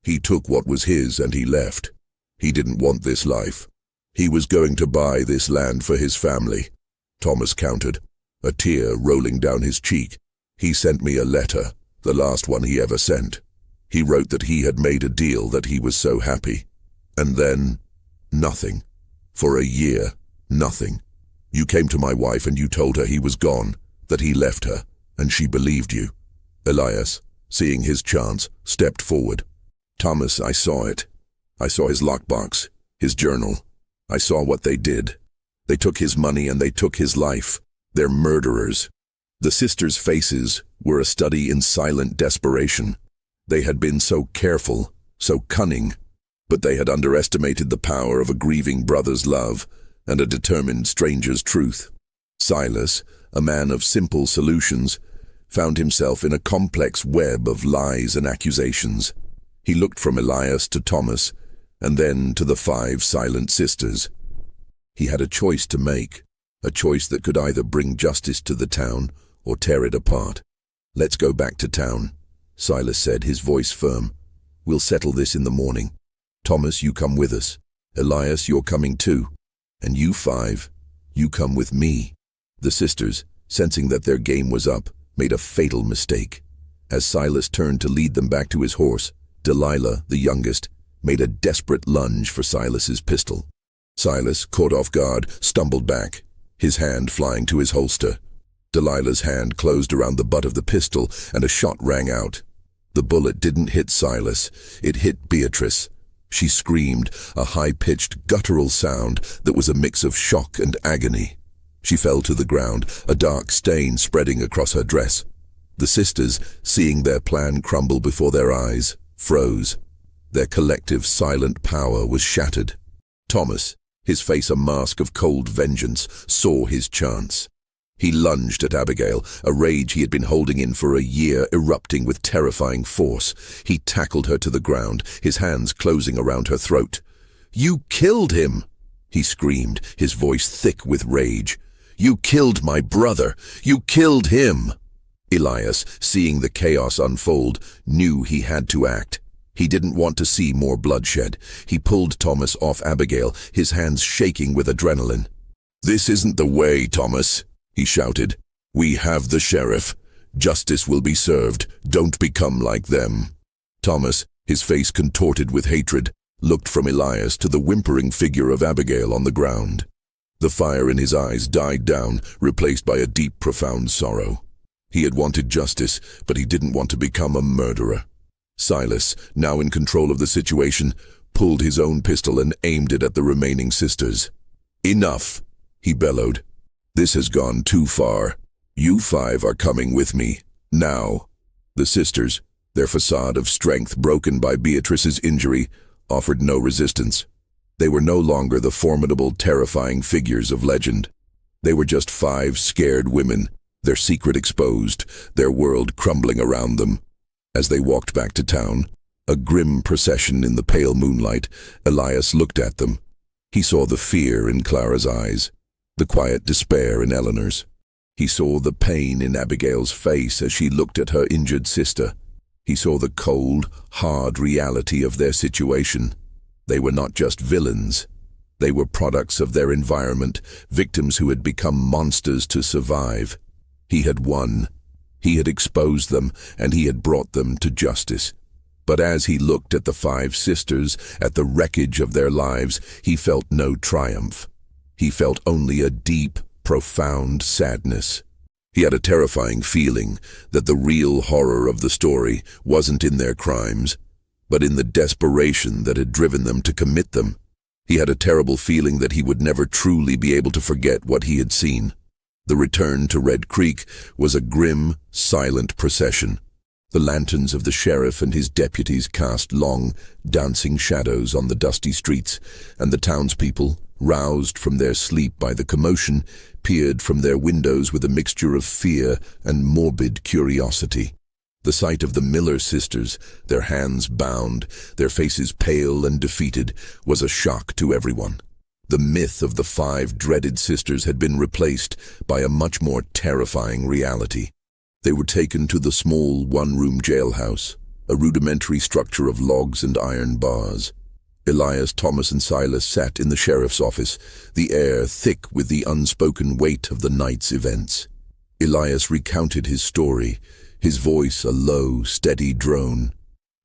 "He took what was his and he left. He didn't want this life. He was going to buy this land for his family." Thomas countered, a tear rolling down his cheek. "He sent me a letter, the last one he ever sent. He wrote that he had made a deal, that he was so happy. And then, nothing. For a year, nothing. You came to my wife and you told her he was gone, that he left her, and she believed you." Elias, seeing his chance, stepped forward. "Thomas, I saw it. I saw his lockbox, his journal. I saw what they did. They took his money and they took his life. They're murderers." The sisters' faces were a study in silent desperation. They had been so careful, so cunning, but they had underestimated the power of a grieving brother's love and a determined stranger's truth. Silas, a man of simple solutions, found himself in a complex web of lies and accusations. He looked from Elias to Thomas, and then to the 5 silent sisters. He had a choice to make, a choice that could either bring justice to the town or tear it apart. "Let's go back to town," Silas said, his voice firm. "We'll settle this in the morning. Thomas, you come with us. Elias, you're coming too. And you 5, you come with me." The sisters, sensing that their game was up, made a fatal mistake. As Silas turned to lead them back to his horse, Delilah, the youngest, made a desperate lunge for Silas's pistol. Silas, caught off guard, stumbled back, his hand flying to his holster. Delilah's hand closed around the butt of the pistol, and a shot rang out. The bullet didn't hit Silas, it hit Beatrice. She screamed, a high-pitched, guttural sound that was a mix of shock and agony. She fell to the ground, a dark stain spreading across her dress. The sisters, seeing their plan crumble before their eyes, froze. Their collective silent power was shattered. Thomas, his face a mask of cold vengeance, saw his chance. He lunged at Abigail, a rage he had been holding in for a year erupting with terrifying force. He tackled her to the ground, his hands closing around her throat. "You killed him!" he screamed, his voice thick with rage. "You killed my brother! You killed him!" Elias, seeing the chaos unfold, knew he had to act. He didn't want to see more bloodshed. He pulled Thomas off Abigail, his hands shaking with adrenaline. "This isn't the way, Thomas," he shouted. "We have the sheriff. Justice will be served. Don't become like them." Thomas, his face contorted with hatred, looked from Elias to the whimpering figure of Abigail on the ground. The fire in his eyes died down, replaced by a deep, profound sorrow. He had wanted justice, but he didn't want to become a murderer. Silas, now in control of the situation, pulled his own pistol and aimed it at the remaining sisters. "Enough," he bellowed. "This has gone too far. You 5 are coming with me, now." The sisters, their facade of strength broken by Beatrice's injury, offered no resistance. They were no longer the formidable, terrifying figures of legend. They were just 5 scared women, their secret exposed, their world crumbling around them. As they walked back to town, a grim procession in the pale moonlight, Elias looked at them. He saw the fear in Clara's eyes, the quiet despair in Eleanor's. He saw the pain in Abigail's face as she looked at her injured sister. He saw the cold, hard reality of their situation. They were not just villains. They were products of their environment, victims who had become monsters to survive. He had won. He had exposed them, and he had brought them to justice. But as he looked at the 5 sisters, at the wreckage of their lives, he felt no triumph. He felt only a deep, profound sadness. He had a terrifying feeling that the real horror of the story wasn't in their crimes, but in the desperation that had driven them to commit them. He had a terrible feeling that he would never truly be able to forget what he had seen. The return to Red Creek was a grim, silent procession. The lanterns of the sheriff and his deputies cast long, dancing shadows on the dusty streets, and the townspeople, roused from their sleep by the commotion, peered from their windows with a mixture of fear and morbid curiosity. The sight of the Miller sisters, their hands bound, their faces pale and defeated, was a shock to everyone. The myth of the 5 dreaded sisters had been replaced by a much more terrifying reality. They were taken to the small one-room jailhouse, a rudimentary structure of logs and iron bars. Elias, Thomas, and Silas sat in the sheriff's office, the air thick with the unspoken weight of the night's events. Elias recounted his story, his voice a low, steady drone.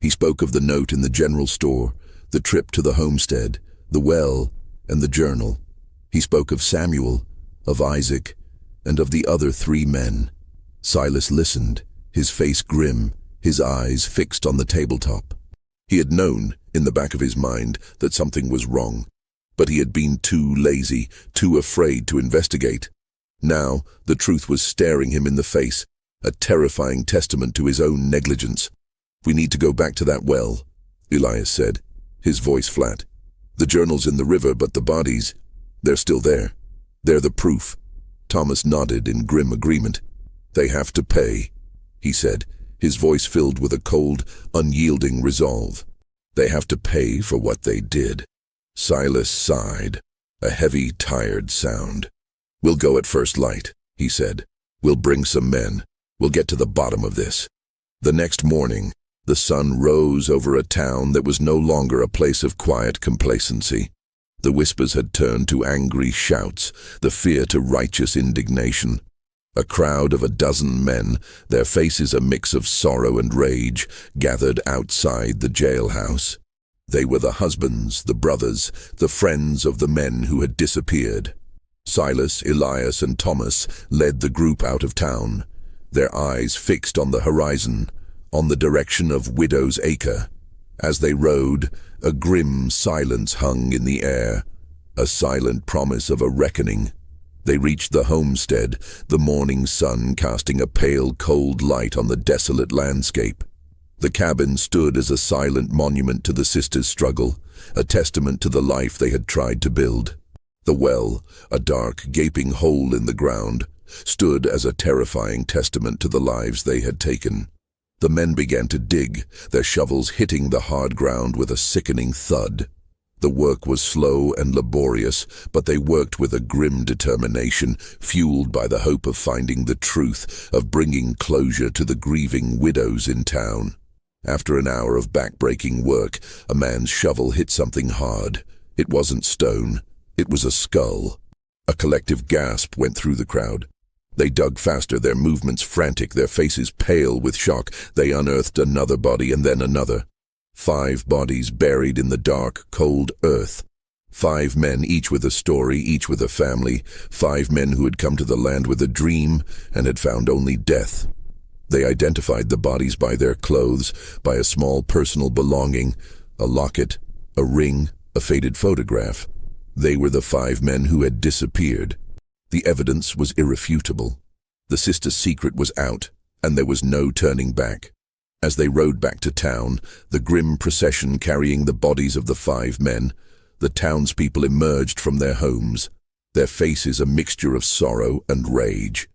He spoke of the note in the general store, the trip to the homestead, the well, and the journal. He spoke of Samuel, of Isaac, and of the other 3 men. Silas listened, his face grim, his eyes fixed on the tabletop. He had known, in the back of his mind, that something was wrong, but he had been too lazy, too afraid to investigate. Now, the truth was staring him in the face, a terrifying testament to his own negligence. "We need to go back to that well," Elias said, his voice flat. "The journal's in the river, but the bodies, they're still there. They're the proof." Thomas nodded in grim agreement. "They have to pay," he said, his voice filled with a cold, unyielding resolve. "They have to pay for what they did." Silas sighed, a heavy, tired sound. "We'll go at first light," he said. "We'll bring some men. We'll get to the bottom of this." The next morning, the sun rose over a town that was no longer a place of quiet complacency. The whispers had turned to angry shouts, the fear to righteous indignation. A crowd of 12 men, their faces a mix of sorrow and rage, gathered outside the jailhouse. They were the husbands, the brothers, the friends of the men who had disappeared. Silas, Elias, and Thomas led the group out of town, their eyes fixed on the horizon, on the direction of Widow's Acre. As they rode, a grim silence hung in the air, a silent promise of a reckoning. They reached the homestead, the morning sun casting a pale, cold light on the desolate landscape. The cabin stood as a silent monument to the sisters' struggle, a testament to the life they had tried to build. The well, a dark, gaping hole in the ground, stood as a terrifying testament to the lives they had taken. The men began to dig, their shovels hitting the hard ground with a sickening thud. The work was slow and laborious, but they worked with a grim determination, fueled by the hope of finding the truth, of bringing closure to the grieving widows in town. After an hour of back-breaking work, a man's shovel hit something hard. It wasn't stone. It was a skull. A collective gasp went through the crowd. They dug faster, their movements frantic, their faces pale with shock. They unearthed another body and then another. 5 bodies buried in the dark, cold earth. 5 men, each with a story, each with a family. 5 men who had come to the land with a dream and had found only death. They identified the bodies by their clothes, by a small personal belonging, a locket, a ring, a faded photograph. They were the 5 men who had disappeared. The evidence was irrefutable. The sisters' secret was out, and there was no turning back. As they rode back to town, the grim procession carrying the bodies of the 5 men, the townspeople emerged from their homes, their faces a mixture of sorrow and rage.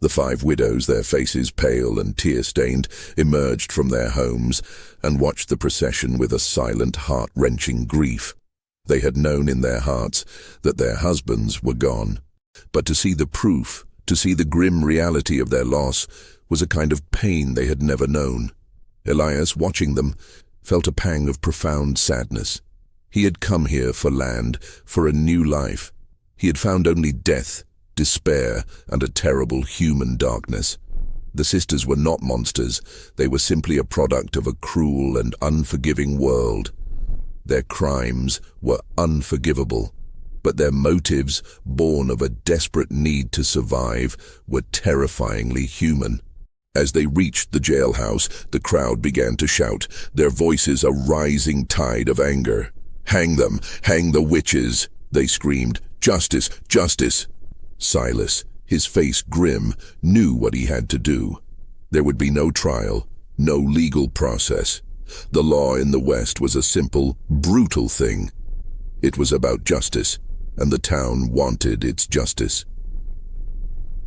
The 5 widows, their faces pale and tear-stained, emerged from their homes and watched the procession with a silent, heart-wrenching grief. They had known in their hearts that their husbands were gone. But to see the proof, to see the grim reality of their loss, was a kind of pain they had never known. Elias, watching them, felt a pang of profound sadness. He had come here for land, for a new life. He had found only death, despair, and a terrible human darkness. The sisters were not monsters. They were simply a product of a cruel and unforgiving world. Their crimes were unforgivable, but their motives, born of a desperate need to survive, were terrifyingly human. As they reached the jailhouse, the crowd began to shout, their voices a rising tide of anger. "Hang them! Hang the witches!" they screamed. "Justice! Justice!" Silas, his face grim, knew what he had to do. There would be no trial, no legal process. The law in the West was a simple, brutal thing. It was about justice, and the town wanted its justice.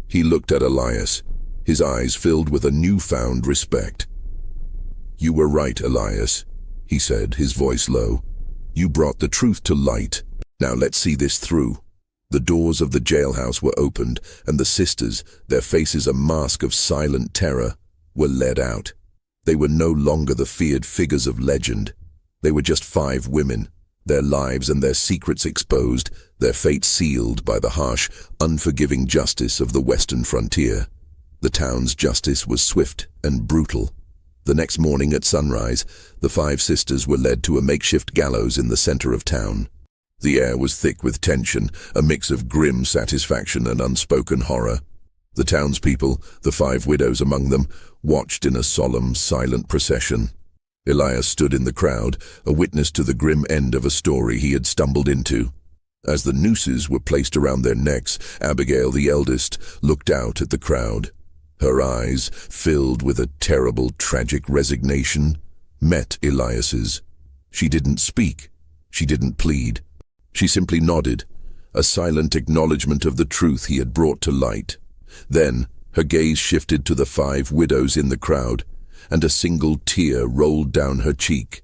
He looked at Elias, his eyes filled with a newfound respect. "You were right, Elias," he said, his voice low. "You brought the truth to light. Now let's see this through." The doors of the jailhouse were opened, and the sisters, their faces a mask of silent terror, were led out. They were no longer the feared figures of legend. They were just 5 women, their lives and their secrets exposed, their fate sealed by the harsh, unforgiving justice of the western frontier. The town's justice was swift and brutal. The next morning at sunrise, the 5 sisters were led to a makeshift gallows in the center of town. The air was thick with tension, a mix of grim satisfaction and unspoken horror. The townspeople, the 5 widows among them, watched in a solemn, silent procession. Elias stood in the crowd, a witness to the grim end of a story he had stumbled into. As the nooses were placed around their necks, Abigail, the eldest, looked out at the crowd. Her eyes, filled with a terrible, tragic resignation, met Elias's. She didn't speak. She didn't plead. She simply nodded, a silent acknowledgement of the truth he had brought to light. Then her gaze shifted to the 5 widows in the crowd, and a single tear rolled down her cheek.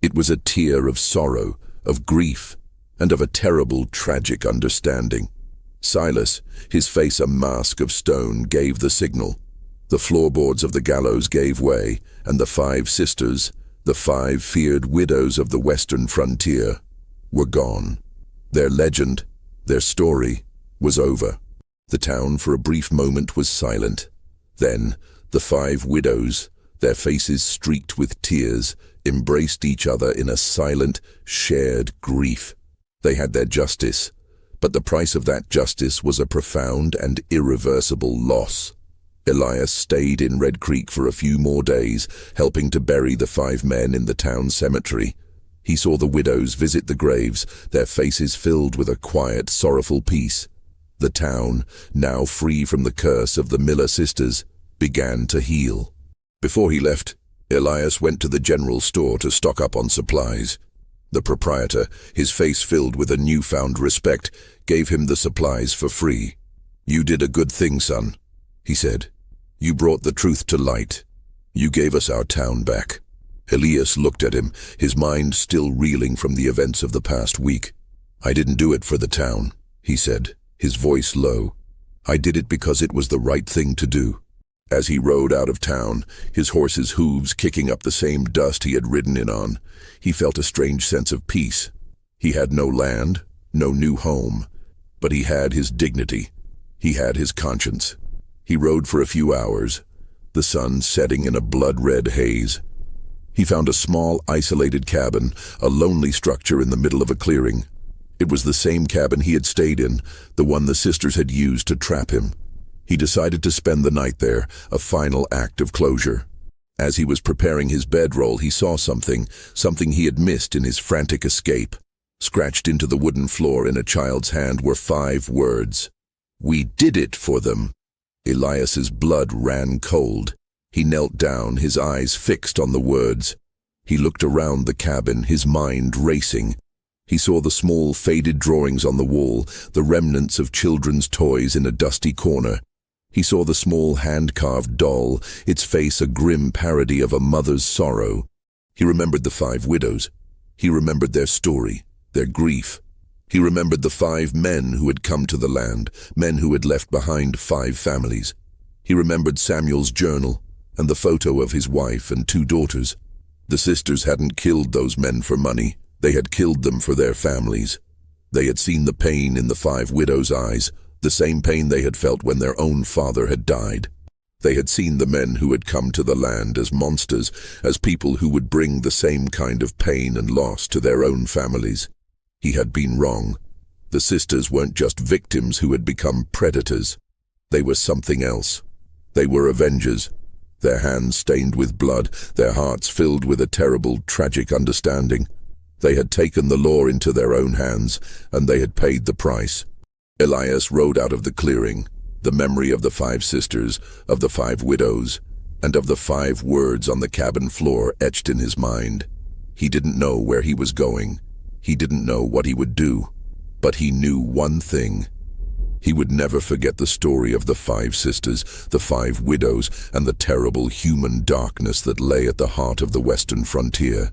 It was a tear of sorrow, of grief, and of a terrible, tragic understanding. Silas, his face a mask of stone, gave the signal. The floorboards of the gallows gave way, and the 5 sisters, the 5 feared widows of the western frontier, were gone. Their legend, their story, was over. The town for a brief moment was silent. Then the 5 widows, their faces streaked with tears, embraced each other in a silent, shared grief. They had their justice, but the price of that justice was a profound and irreversible loss. Elias stayed in Red Creek for a few more days, helping to bury the 5 men in the town cemetery. He saw the widows visit the graves, their faces filled with a quiet, sorrowful peace. The town, now free from the curse of the Miller sisters, began to heal. Before he left, Elias went to the general store to stock up on supplies. The proprietor, his face filled with a newfound respect, gave him the supplies for free. "You did a good thing, son," he said. "You brought the truth to light. You gave us our town back." Elias looked at him, his mind still reeling from the events of the past week. "I didn't do it for the town," he said, his voice low. "I did it because it was the right thing to do." As he rode out of town, his horse's hooves kicking up the same dust he had ridden in on, he felt a strange sense of peace. He had no land, no new home, but he had his dignity. He had his conscience. He rode for a few hours, the sun setting in a blood-red haze. He found a small, isolated cabin, a lonely structure in the middle of a clearing. It was the same cabin he had stayed in, the one the sisters had used to trap him. He decided to spend the night there, a final act of closure. As he was preparing his bedroll, he saw something he had missed in his frantic escape. Scratched into the wooden floor in a child's hand were 5 words. "We did it for them." Elias's blood ran cold. He knelt down, his eyes fixed on the words. He looked around the cabin, his mind racing. He saw the small, faded drawings on the wall, the remnants of children's toys in a dusty corner. He saw the small hand-carved doll, its face a grim parody of a mother's sorrow. He remembered the 5 widows. He remembered their story, their grief. He remembered the 5 men who had come to the land, men who had left behind 5 families. He remembered Samuel's journal and the photo of his wife and 2 daughters. The sisters hadn't killed those men for money. They had killed them for their families. They had seen the pain in the 5 widows' eyes, the same pain they had felt when their own father had died. They had seen the men who had come to the land as monsters, as people who would bring the same kind of pain and loss to their own families. He had been wrong. The sisters weren't just victims who had become predators. They were something else. They were avengers, their hands stained with blood, their hearts filled with a terrible, tragic understanding. They had taken the law into their own hands, and they had paid the price. Elias rode out of the clearing, the memory of the 5 sisters, of the 5 widows, and of the 5 words on the cabin floor etched in his mind. He didn't know where he was going. He didn't know what he would do, but he knew one thing. He would never forget the story of the 5 sisters, the 5 widows, and the terrible human darkness that lay at the heart of the western frontier.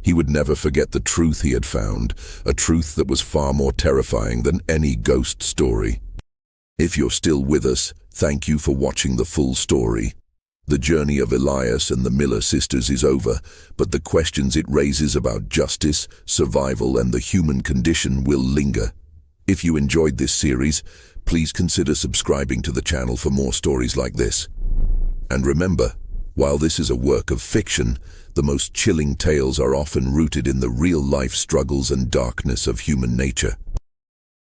He would never forget the truth he had found, a truth that was far more terrifying than any ghost story. If you're still with us, thank you for watching the full story. The journey of Elias and the Miller sisters is over, but the questions it raises about justice, survival, and the human condition will linger. If you enjoyed this series, please consider subscribing to the channel for more stories like this. And remember, while this is a work of fiction, the most chilling tales are often rooted in the real-life struggles and darkness of human nature.